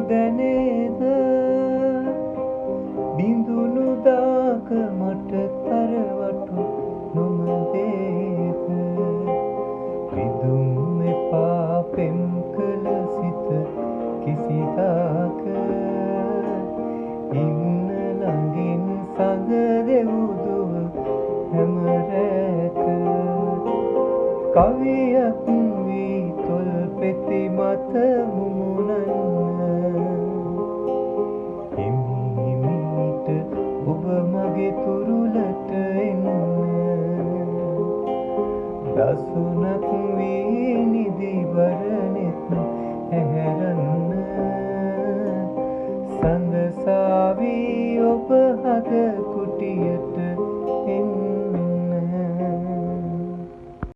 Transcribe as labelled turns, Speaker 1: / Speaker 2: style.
Speaker 1: නොදැනේද බිඳුණු දාක මට තරවටු නොමදේද විදුම් එපා පෙම් කළ සිත කිසිදාක ඉන්න ළඟින් සඳ දෙවුදුව හැම රැක කවියක් වී තොල් පෙති මත මුමුණන්න හිමිහිමිට ඔබ මගේ තුරුලට එන්න දසුනක් වී නිදිබරනෙත් ඇහැරන්න සඳසාවී ඔබ හද කුටියට